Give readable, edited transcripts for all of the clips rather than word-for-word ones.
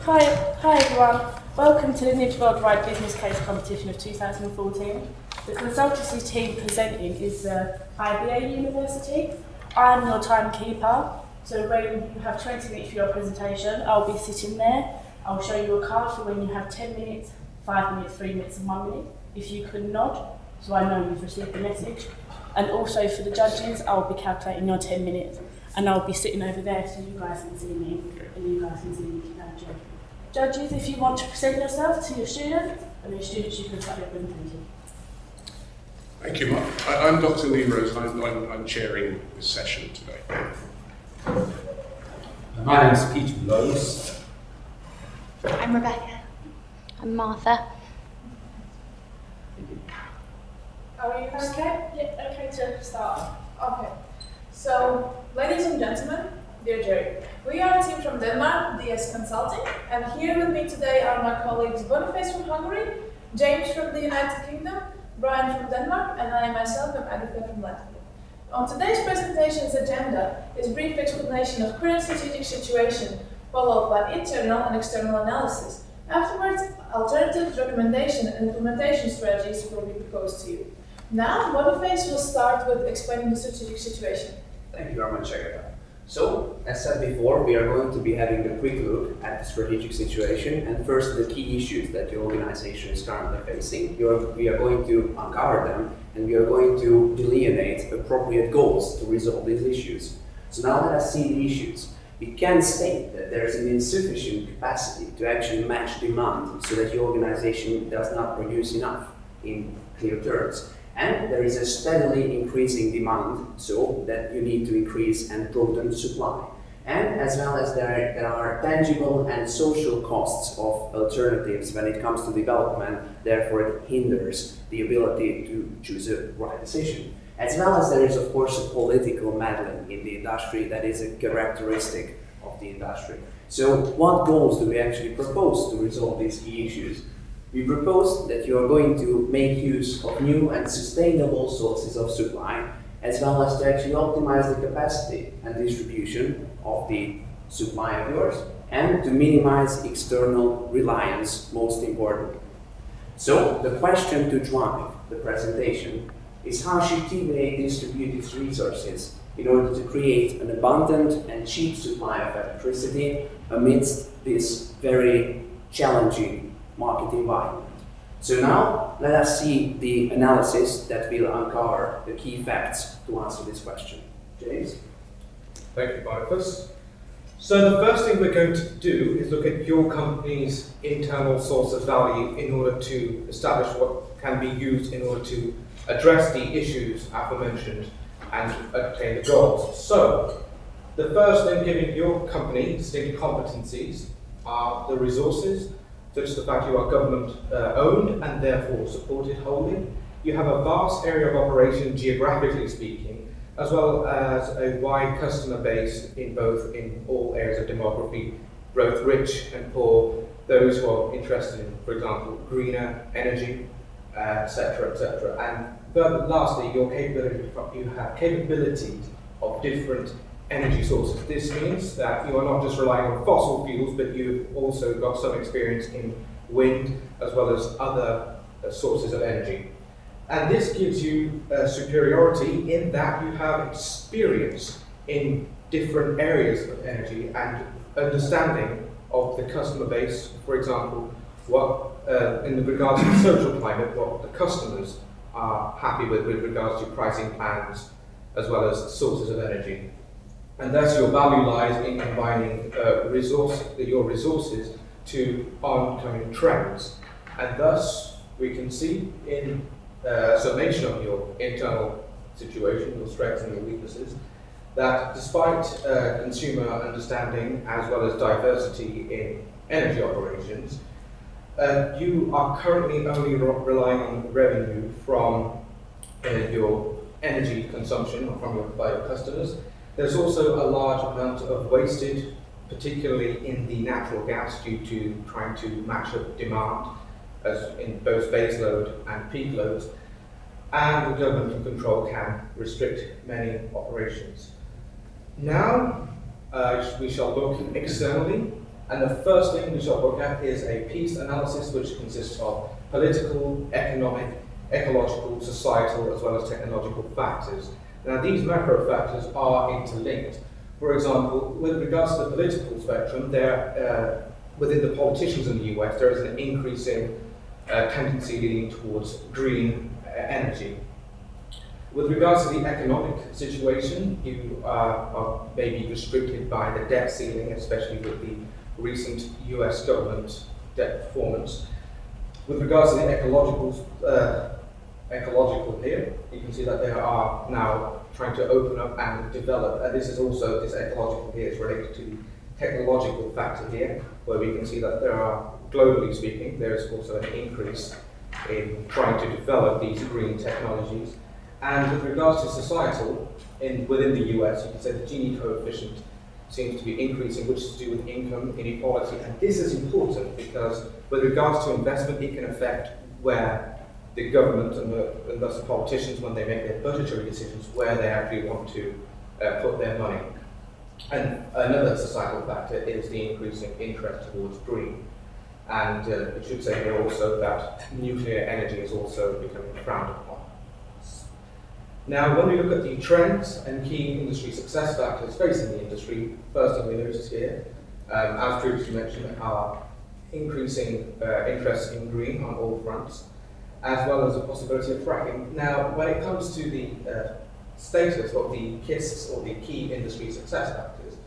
Hi everyone. Welcome to the Nidge Worldwide Business Case Competition of 2014. The consultancy team presenting is IBA University. I'm your timekeeper, so when you have 20 minutes for your presentation, I'll be sitting there. I'll show you a card for when you have 10 minutes, 5 minutes, 3 minutes and 1 minute. If you could nod, so I know you've received the message. And also for the judges, I'll be calculating your 10 minutes and I'll be sitting over there so you guys can see me and you guys can see me. Judges, if you want to present yourself to your students, and your students, you can start your presentation. Thank you, Mark. I'm Dr. Lee Rose, and I'm chairing this session today. My name is Peter Lowes. I'm Rebecca. I'm Martha. Are you guys okay? Yeah, okay to start. Okay, so ladies and gentlemen, dear Jerry, we are a team from Denmark, DS Consulting, and here with me today are my colleagues Boniface from Hungary, James from the United Kingdom, Brian from Denmark, and I myself am Agatha from Latvia. On today's presentation's agenda is a brief explanation of current strategic situation, followed by internal and external analysis. Afterwards, alternatives, recommendation and implementation strategies will be proposed to you. Now, Boniface will start with explaining the strategic situation. Thank you very much, Agatha. So, as said before, we are going to be having a quick look at the strategic situation and first the key issues that your organization is currently facing. We are going to uncover them and we are going to delineate appropriate goals to resolve these issues. So now that I see the issues, we can state that there is an insufficient capacity to actually match demand so that your organization does not produce enough in clear terms. And there is a steadily increasing demand, so that you need to increase and broaden supply. And as well as there are tangible and social costs of alternatives when it comes to development, therefore it hinders the ability to choose a right decision. As well as there is of course a political meddling in the industry that is a characteristic of the industry. So what goals do we actually propose to resolve these key issues? We propose that you are going to make use of new and sustainable sources of supply, as well as to actually optimize the capacity and distribution of the supply of yours, and to minimize external reliance, most important. So, the question to drive the presentation is how should TVA distribute its resources in order to create an abundant and cheap supply of electricity amidst this very challenging market environment. So now, let us see the analysis that will uncover the key facts to answer this question. James? Thank you, Boniface. So the first thing we're going to do is look at your company's internal source of value in order to establish what can be used in order to address the issues aforementioned and obtain the goals. So, the first thing giving your company distinct competencies are the resources, such as the fact you are government owned and therefore supported wholly. You have a vast area of operation geographically speaking, as well as a wide customer base in all areas of demography, both rich and poor, those who are interested in, for example, greener energy, etc., etc. And lastly, you have capabilities of different energy sources. This means that you are not just relying on fossil fuels, but you've also got some experience in wind as well as other sources of energy. And this gives you superiority in that you have experience in different areas of energy and understanding of the customer base. For example, what in regards to the social climate, what the customers are happy with regards to pricing plans as well as sources of energy. And thus your value lies in combining your resources to oncoming trends. And thus we can see in summation of your internal situation, your strengths and your weaknesses, that despite consumer understanding as well as diversity in energy operations, you are currently only relying on revenue from your energy consumption or by your customers. There's also a large amount of wastage, particularly in the natural gas, due to trying to match up demand, as in both base load and peak loads, and the government control can restrict many operations. Now, we shall look externally And the first thing we shall look at is a peace analysis which consists of political, economic, ecological, societal, as well as technological factors. Now these macro factors are interlinked. For example, with regards to the political spectrum, within the politicians in the US, there is an increasing tendency leading towards green energy. With regards to the economic situation, you are maybe restricted by the debt ceiling, especially with the recent US government debt performance. With regards to the ecological here, you can see that they are now trying to open up and develop, and this ecological here is related to the technological factor here, where we can see that there are, globally speaking, there is also an increase in trying to develop these green technologies. And with regards to societal, within the US, you can say the Gini coefficient seems to be increasing, which is to do with income inequality. And this is important because with regards to investment, it can affect where the government and thus the politicians, when they make their budgetary decisions, where they actually want to put their money. And another societal factor is the increasing interest towards green. And it should say here also that nuclear energy is also becoming frowned upon. Now, when we look at the trends and key industry success factors facing the industry, first thing we notice here, as previously mentioned, are increasing interest in green on all fronts, as well as the possibility of fracking. Now, when it comes to the status of the KISS, or the key industry success factors,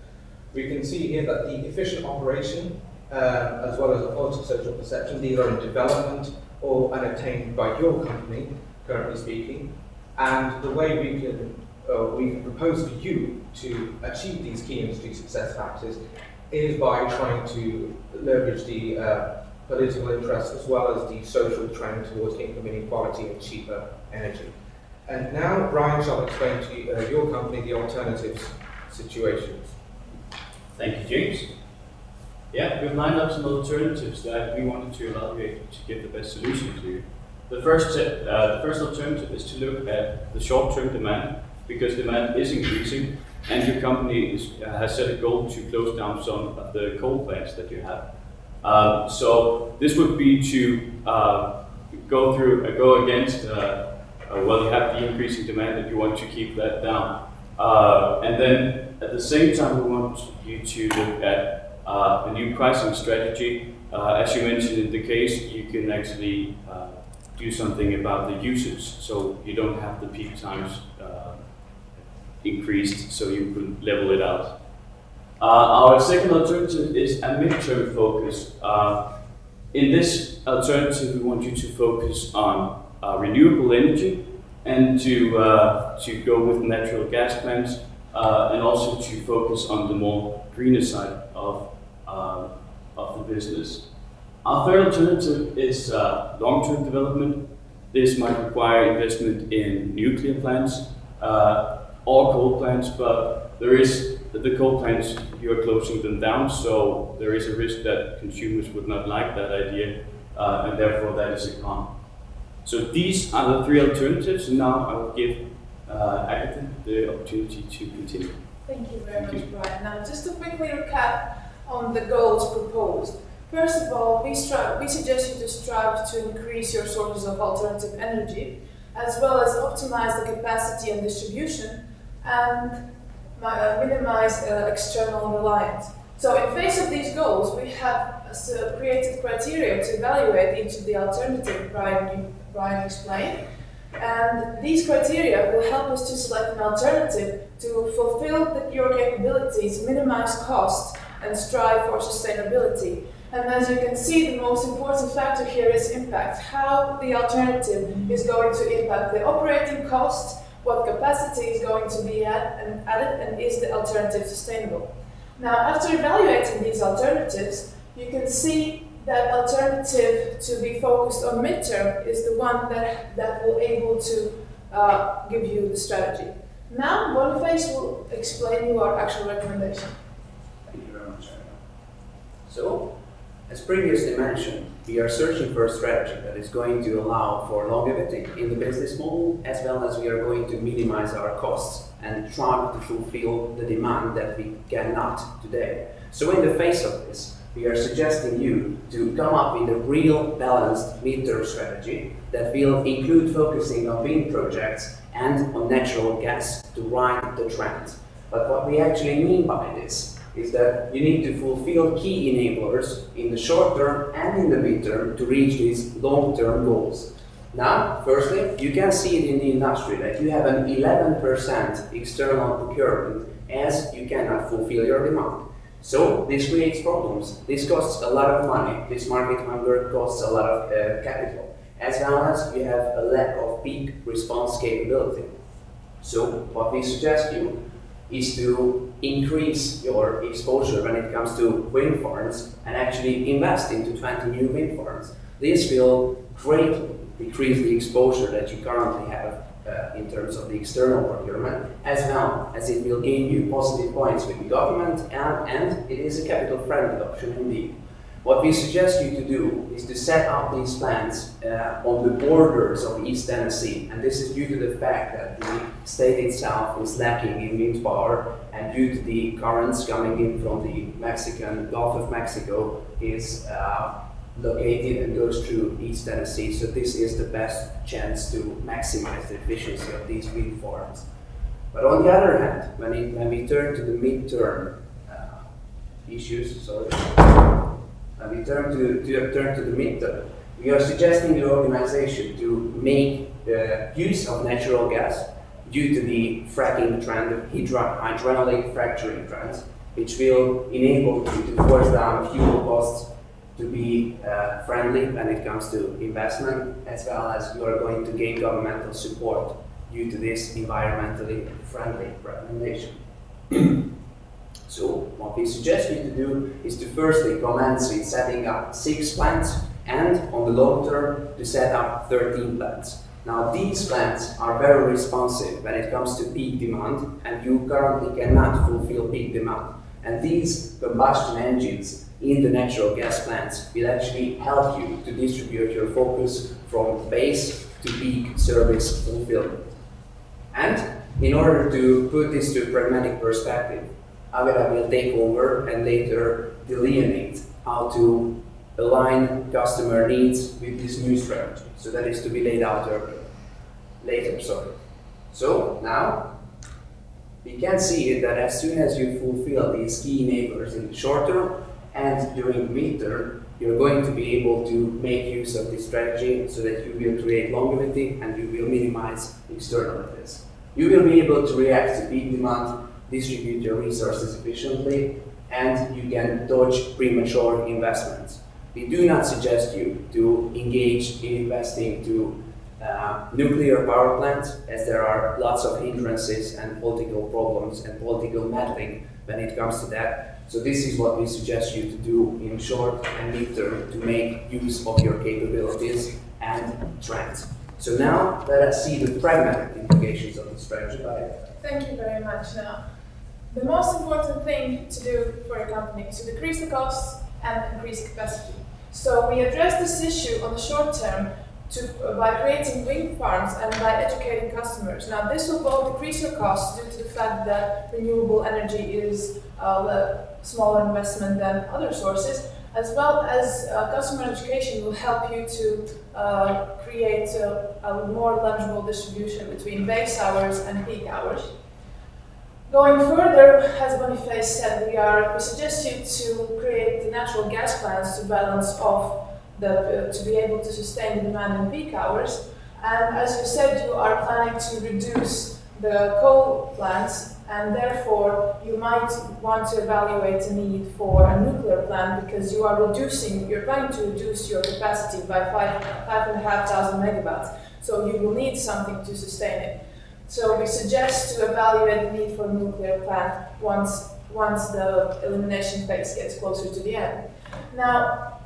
we can see here that the efficient operation, as well as a positive social perception, these are in development or unattained by your company, currently speaking. And the way we can propose for you to achieve these key industry success factors is by trying to leverage the political interest as well as the social trend towards income inequality and cheaper energy. And now Brian shall explain to your company the alternatives situations. Thank you, James. Yeah, we've lined up some alternatives that we wanted to evaluate to give the best solution to. The first alternative is to look at the short-term demand, because demand is increasing, and your company has set a goal to close down some of the coal plants that you have. So this would be to go against, you have the increasing demand and you want to keep that down. And then at the same time, we want you to look at a new pricing strategy. As you mentioned in the case, you can actually do something about the usage, so you don't have the peak times increased, so you can level it out. Our second alternative is a midterm focus. In this alternative, we want you to focus on renewable energy and to go with natural gas plants, and also to focus on the more greener side of the business. Our third alternative is long-term development. This might require investment in nuclear plants or coal plants, but the coal plants, you are closing them down, so there is a risk that consumers would not like that idea, and therefore that is a con. So these are the three alternatives, and now I will give Agatha the opportunity to continue. Thank you very much, Brian. Now, just to quickly recap on the goals proposed. First of all, we suggest you to strive to increase your sources of alternative energy, as well as optimize the capacity and distribution, and minimize external reliance. So in face of these goals, we have created criteria to evaluate each of the alternatives Brian explained. And these criteria will help us to select an alternative to fulfill your capabilities, minimize costs, and strive for sustainability. And as you can see, the most important factor here is impact. How the alternative is going to impact the operating costs, what capacity is going to be added, and is the alternative sustainable. Now, after evaluating these alternatives, you can see that alternative to be focused on midterm is the one that will able to give you the strategy. Now, Boniface will explain you our actual recommendation. Thank you very much. So, as previously mentioned, we are searching for a strategy that is going to allow for longevity in the business model, as well as we are going to minimize our costs and try to fulfill the demand that we cannot today. So in the face of this, we are suggesting you to come up with a real balanced midterm strategy that will include focusing on wind projects and on natural gas to ride the trend. But what we actually mean by this is that you need to fulfill key enablers in the short term and in the midterm to reach these long-term goals. Now, firstly, you can see it in the industry that you have an 11% external procurement as you cannot fulfill your demand. So this creates problems. This costs a lot of money. This market hunger costs a lot of capital, as well as you have a lack of peak response capability. So what we suggest you is to increase your exposure when it comes to wind farms and actually invest into 20 new wind farms. This will greatly decrease the exposure that you currently have in terms of the external procurement, as well as it will gain you positive points with the government, and it is a capital-friendly option indeed. What we suggest you to do is to set up these plants on the borders of East Tennessee, and this is due to the fact that the state itself is lacking in wind power, and due to the currents coming in from the Mexican Gulf of Mexico is located and goes through East Tennessee. So this is the best chance to maximize the efficiency of these wind farms. But on the other hand, when we turn to the midterm issues, when we turn to the midterm, we are suggesting the organization to make use of natural gas due to the fracking trend, hydraulic fracturing trends, which will enable you to force down fuel costs to be friendly when it comes to investment, as well as you are going to gain governmental support due to this environmentally friendly recommendation. So what we suggest you to do is to firstly commence with setting up 6 plants, and on the long term to set up 13 plants. Now these plants are very responsive when it comes to peak demand, and you currently cannot fulfill peak demand. And these combustion engines in the natural gas plants will actually help you to distribute your focus from base to peak service fulfillment. And in order to put this to a pragmatic perspective, Agera will take over and later delineate how to align customer needs with this new strategy. So that is to be laid out later. So now we can see that as soon as you fulfill these key enablers in the short term and during the midterm, you're going to be able to make use of this strategy so that you will create longevity and you will minimize external risk. You will be able to react to peak demand, distribute your resources efficiently, and you can dodge premature investments. We do not suggest you to engage in investing to nuclear power plants, as there are lots of hindrances and political problems and political meddling when it comes to that. So this is what we suggest you to do in short and midterm to make use of your capabilities and trends. So now let us see the pragmatic implications of the strategy. Thank you very much. Now, the most important thing to do for your company is to decrease the costs and increase capacity. So we address this issue on the short term by creating wind farms and by educating customers. Now this will both decrease your costs due to the fact that renewable energy is a smaller investment than other sources, as well as customer education will help you to create a more legible distribution between base hours and peak hours. Going further, as Boniface said, we suggest you to create the natural gas plants to balance off to be able to sustain the demand in peak hours. And as you said, you are planning to reduce the coal plants, and therefore you might want to evaluate the need for a nuclear plant because you're planning to reduce your capacity by 5,500 megawatts. So you will need something to sustain it. So we suggest to evaluate the need for a nuclear plant once the elimination phase gets closer to the end. Now,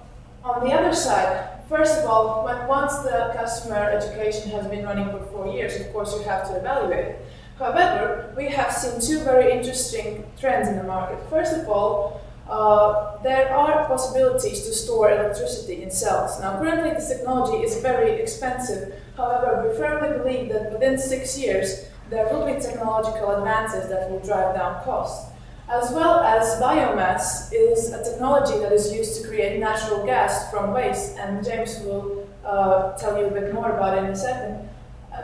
on the other side, first of all, once the customer education has been running for 4 years, of course you have to evaluate it. However, we have seen 2 very interesting trends in the market. First of all, there are possibilities to store electricity in cells. Now, currently this technology is very expensive. However, we firmly believe that within 6 years, there will be technological advances that will drive down costs. as well as biomass is a technology that is used to create natural gas from waste, and James will tell you a bit more about it in a second.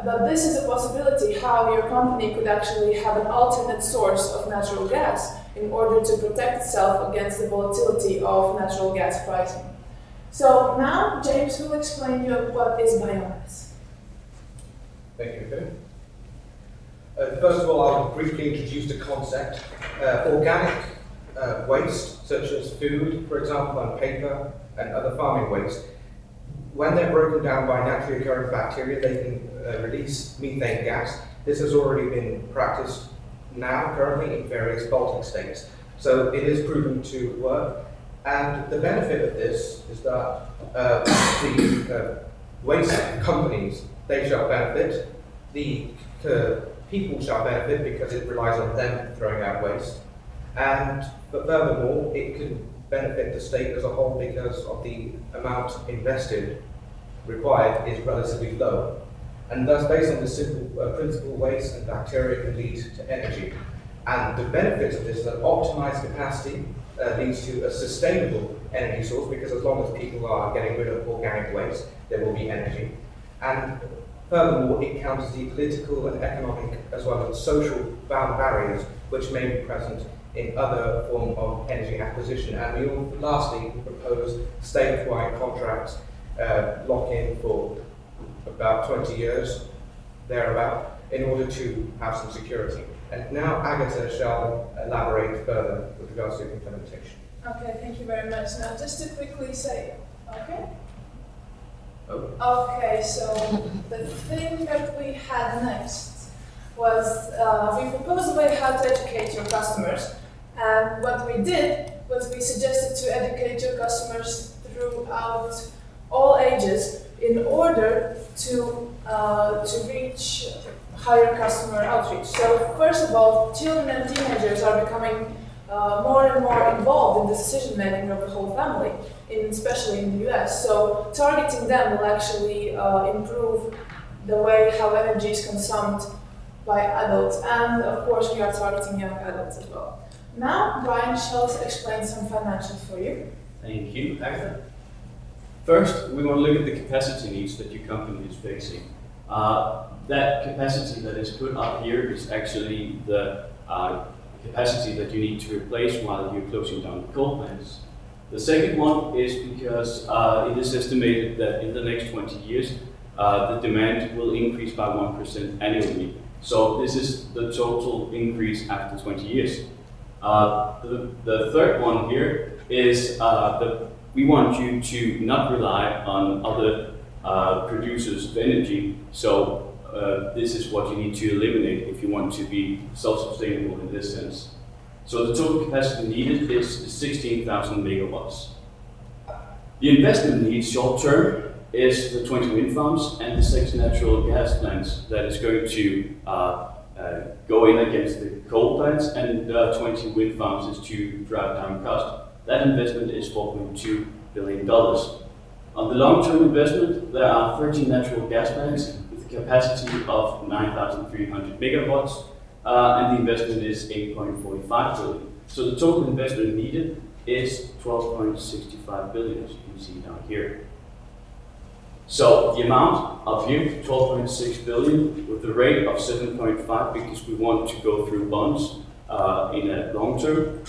But this is a possibility how your company could actually have an alternate source of natural gas in order to protect itself against the volatility of natural gas pricing. So now James will explain to you what is biomass. Thank you, Phil. First of all, I'll briefly introduce the concept. Organic waste, such as food, for example, and paper, and other farming waste, when they're broken down by naturally occurring bacteria, they can release methane gas. This has already been practiced now, currently, in various Baltic states. So it is proven to work. And the benefit of this is that the waste companies, they shall benefit. The people shall benefit because it relies on them throwing out waste. But furthermore, it can benefit the state as a whole because of the amount invested required is relatively low. And thus, based on this simple principle, waste and bacteria can lead to energy. And the benefits of this is that optimized capacity leads to a sustainable energy source, because as long as people are getting rid of organic waste, there will be energy. And furthermore, it counters the political and economic as well as social barriers which may be present in other forms of energy acquisition. And we all, lastly, propose statewide contracts lock-in for about 20 years, thereabout, in order to have some security. And now Agatha shall elaborate further with regards to implementation. Okay, thank you very much. Now, just to quickly say, okay? Oh. Okay, so the thing that we had next was we proposed a way how to educate your customers. And what we did was we suggested to educate your customers throughout all ages in order to reach higher customer outreach. So first of all, children and teenagers are becoming more and more involved in the decision making of the whole family, especially in the US. So targeting them will actually improve the way how energy is consumed by adults, and of course we are targeting young adults as well. Now Brian shall explain some financials for you. Thank you, Agatha. First, we want to look at the capacity needs that your company is facing. That capacity that is put up here is actually the capacity that you need to replace while you're closing down the coal plants. The second one is because it is estimated that in the next 20 years, the demand will increase by 1% annually. So this is the total increase after 20 years. The third one here is that we want you to not rely on other producers of energy. So this is what you need to eliminate if you want to be self-sustainable in this sense. So the total capacity needed is 16,000 megawatts. The investment needs short term is the 20 wind farms and the 6 natural gas plants that is going to go in against the coal plants, and 20 wind farms is to drive down cost. That investment is $4.2 billion. On the long-term investment, there are 13 natural gas plants with a capacity of 9,300 megawatts, and the investment is $8.45 billion. So the total investment needed is $12.65 billion, as you can see down here. So the amount up here, $12.6 billion, with the rate of 7.5, because we want to go through bonds in a long term,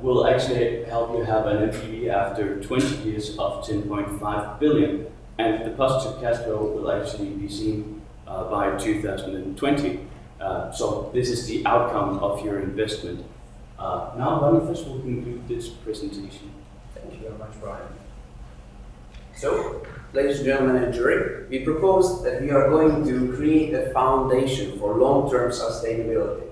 will actually help you have an NPV after 20 years of 10.5 billion. And the positive cash flow will actually be seen by 2020. So this is the outcome of your investment. Now Boniface will conclude this presentation. Thank you very much, Brian. So, ladies and gentlemen and jury, we propose that we are going to create a foundation for long-term sustainability.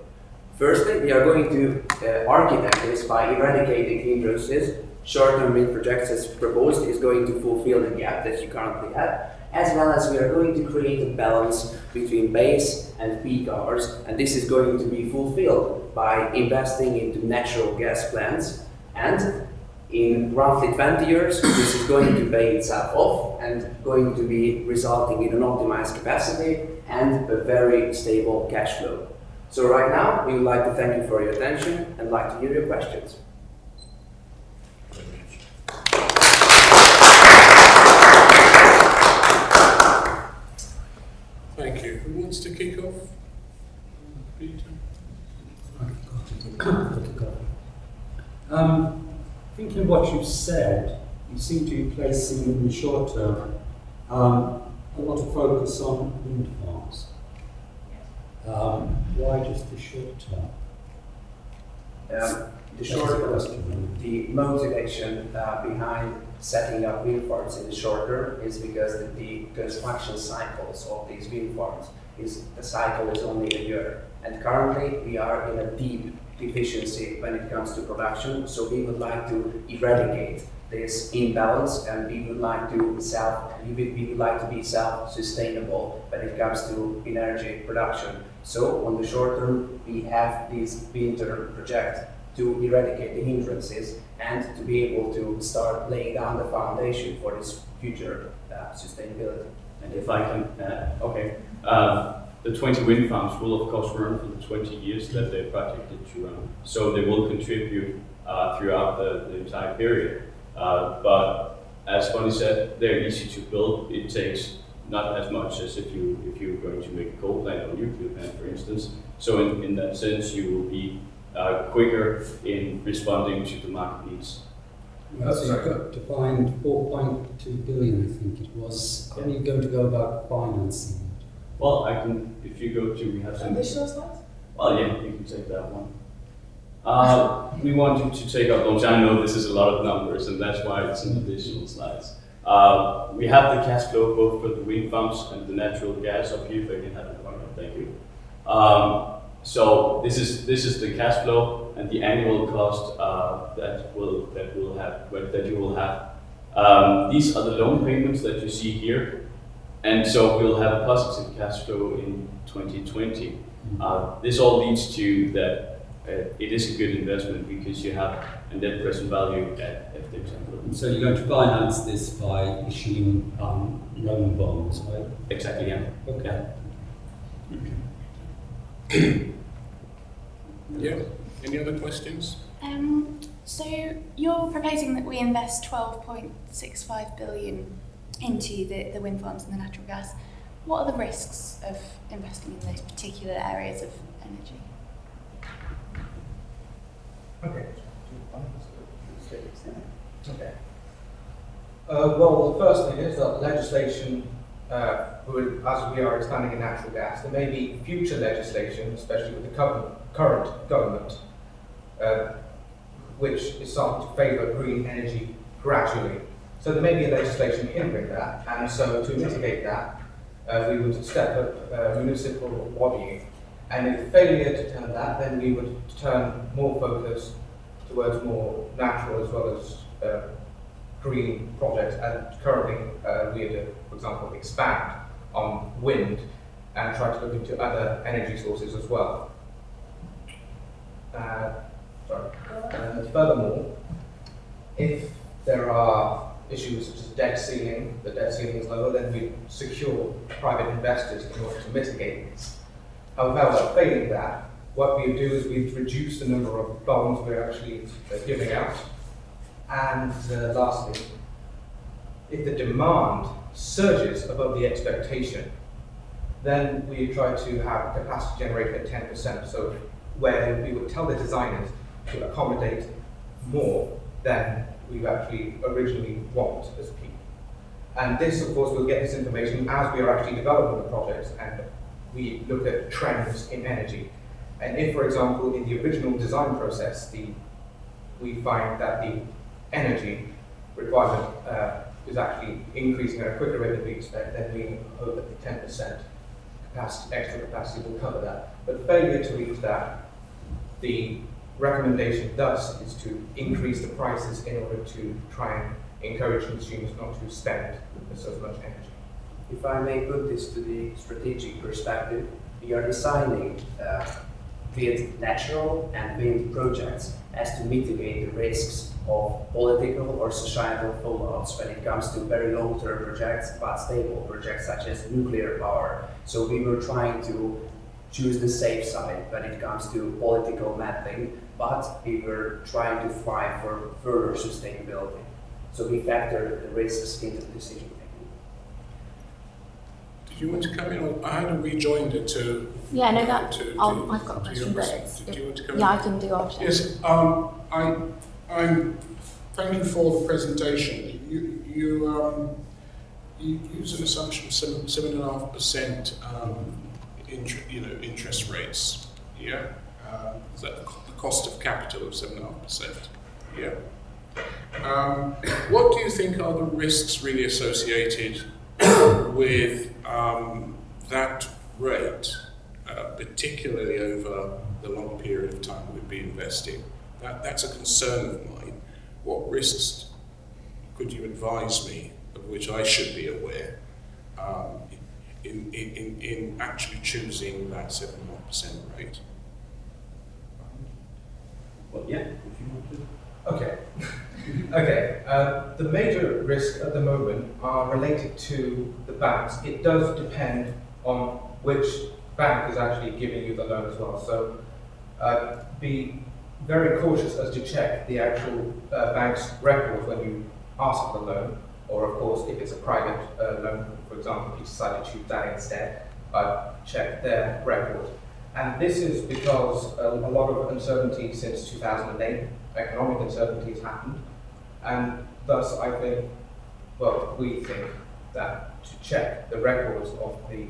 Firstly, we are going to architect this by eradicating hindrances. Short-term wind projects as proposed is going to fulfill the gap that you currently have, as well as we are going to create a balance between base and peak hours, and this is going to be fulfilled by investing into natural gas plants, and in roughly 20 years, this is going to pay itself off and going to be resulting in an optimized capacity and a very stable cash flow. So right now, we would like to thank you for your attention and like to hear your questions. Thank you. Who wants to kick off? Peter? Thinking of what you've said, you seem to be placing in the short term a lot of focus on wind farms. Why just the short term? The That's short the question. The motivation behind setting up wind farms in the short term is because the construction cycles of these wind farms the cycle is only a year, and currently we are in a deep deficiency when it comes to production. So we would like to eradicate this imbalance, and we would like to be self-sustainable when it comes to energy production. So on the short term, we have this winter project to eradicate the hindrances and to be able to start laying down the foundation for this future sustainability. And if I can, the 20 wind farms will of course run for the 20 years that they're projected to run. So they will contribute throughout the entire period. But as Bonnie said, they're easy to build. It takes not as much as if you're going to make a coal plant or nuclear plant, for instance. So in that sense, you will be quicker in responding to the market needs. Well, so you've got to find 4.2 billion, I think it was. How are you going to go about financing it? Well, I can, if you go to, we have some. Additional slides? Well, yeah, you can take that one. We want you to take out those. I know this is a lot of numbers, and that's why it's in additional slides. We have the cash flow both for the wind farms and the natural gas up here. If I can have it, thank you. So this is the cash flow and the annual cost that you will have. These are the loan payments that you see here, and so we'll have a positive cash flow in 2020. This all leads to that it is a good investment because you have a net present value at 50%. So you're going to finance this by issuing loan bonds, right? Exactly, yeah. Okay. Yeah. Any other questions? So you're proposing that we invest 12.65 billion into the wind farms and the natural gas. What are the risks of investing in those particular areas of energy? Okay. Okay. Well, the first thing is that legislation, as we are expanding in natural gas, there may be future legislation, especially with the current government, which is starting to favour green energy gradually. So there may be legislation hindering that, and so to mitigate that, we would step up municipal lobbying. And in failure to turn that, then we would turn more focus towards more natural as well as green projects. And currently, we are to, for example, expand on wind and try to look into other energy sources as well. Furthermore, if there are issues such as debt ceiling, the debt ceiling is lower, then we secure private investors in order to mitigate this. However, failing that, what we do is we reduce the number of bonds we're actually giving out. And lastly, if the demand surges above the expectation, then we try to have capacity generated at 10%. So where we would tell the designers to accommodate more than we actually originally want as people. And this, of course, we'll get this information as we are actually developing the projects and we look at trends in energy. And if, for example, in the original design process, we find that the energy requirement is actually increasing at a quicker rate than we expect, then we hope that the 10% extra capacity will cover that. But failure to reach that, the recommendation thus is to increase the prices in order to try and encourage consumers not to spend so much energy. If I may put this to the strategic perspective, we are designing with natural and wind projects as to mitigate the risks of political or societal fallouts when it comes to very long-term projects but stable projects such as nuclear power. So we were trying to choose the safe side when it comes to political mapping, but we were trying to fight for further sustainability. So we factor the risks into the decision making. Did you want to come in? Or I had a rejoinder to. Yeah, no, that. to- I've got a to question, your but question. Did you want to come in? yeah, I can do after. Yes, I'm thank you for the presentation. You use an assumption of 7.5% interest rates. Yeah, is that the cost of capital of 7.5%? Yeah. What do you think are the risks really associated with that rate, particularly over the long period of time we'd be investing? That's a concern of mine. What risks could you advise me of which I should be aware in actually choosing that 7.5% rate? Well, yeah, if you want to. Okay. Okay. The major risks at the moment are related to the banks. It does depend on which bank is actually giving you the loan as well. So be very cautious as to check the actual bank's record when you ask for the loan, or of course if it's a private loan, for example, if you decide to choose that instead, check their record. And this is because a lot of uncertainty since 2008, economic uncertainties happened, and thus I think, well, we think that to check the records of the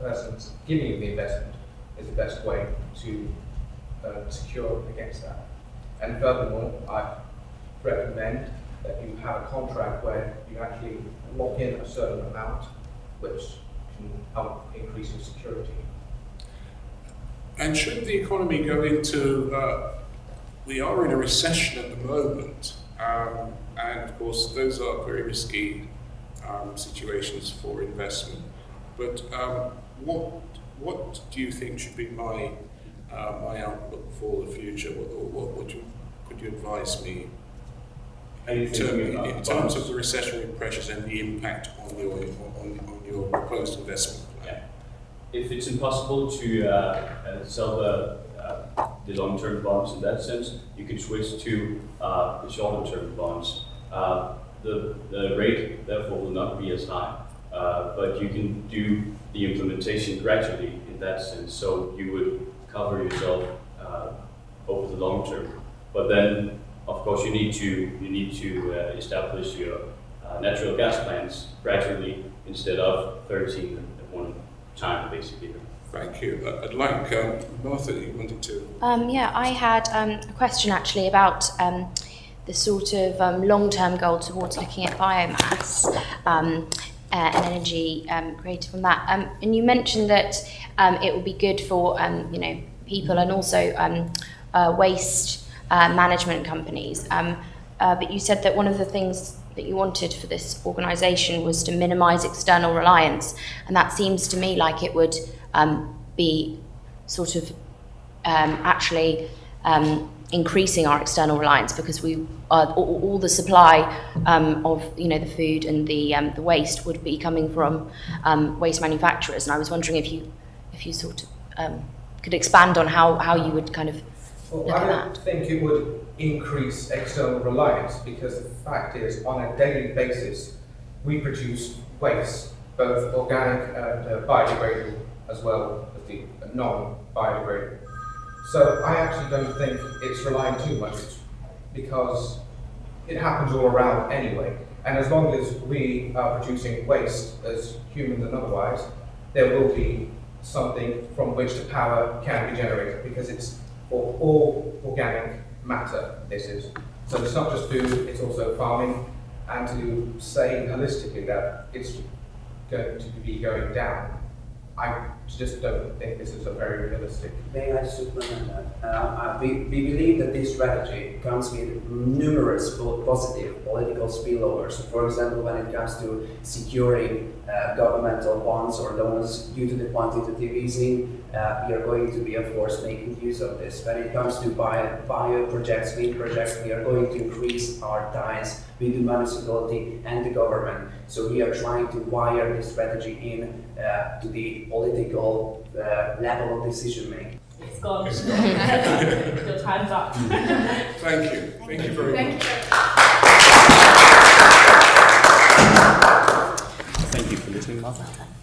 persons giving you the investment is the best way to secure against that. And furthermore, I recommend that you have a contract where you actually lock in a certain amount, which can help increase your security. And should the economy go into, we are in a recession at the moment, and of course those are very risky situations for investment. But what do you think should be my outlook for the future? What could you advise me in terms of the recessionary pressures and the impact on your proposed investment plan? Yeah. If it's impossible to sell the long-term bonds in that sense, you can switch to the shorter-term bonds. The rate, therefore, will not be as high, but you can do the implementation gradually in that sense. So you would cover yourself over the long term. But then, of course, you need to establish your natural gas plants gradually instead of 13 at one time, basically. Thank you. I'd like Martha, you wanted to. Yeah, I had a question actually about the sort of long-term goal towards looking at biomass and energy created from that. And you mentioned that it would be good for people and also waste management companies. But you said that one of the things that you wanted for this organisation was to minimise external reliance, and that seems to me like it would be sort of actually increasing our external reliance, because we all the supply of the food and the waste would be coming from waste manufacturers. And I was wondering if you sort of could expand on how you would kind of look at I that. don't think it would increase external reliance, because the fact is, on a daily basis, we produce waste, both organic and biodegradable, as well as the non-biodegradable. So I actually don't think it's relying too much, because it happens all around anyway. And as long as we are producing waste as humans and otherwise, there will be something from which the power can be generated, because it's for all organic matter, this is. So it's not just food, it's also farming, and to say holistically that it's going to be going down, I just don't think this is a very realistic. May I supplement that? We believe that this strategy comes with numerous positive political spillovers. So for example, when it comes to securing governmental bonds or loans due to the quantitative easing, we are going to be, of course, making use of this. When it comes to bio projects, wind projects, we are going to increase our ties with the municipality and the government. So we are trying to wire this strategy in to the political political level of decision making. It's gone. Your time's up. Thank you. Thank you very much. Thank you. Thank you for listening, Martha.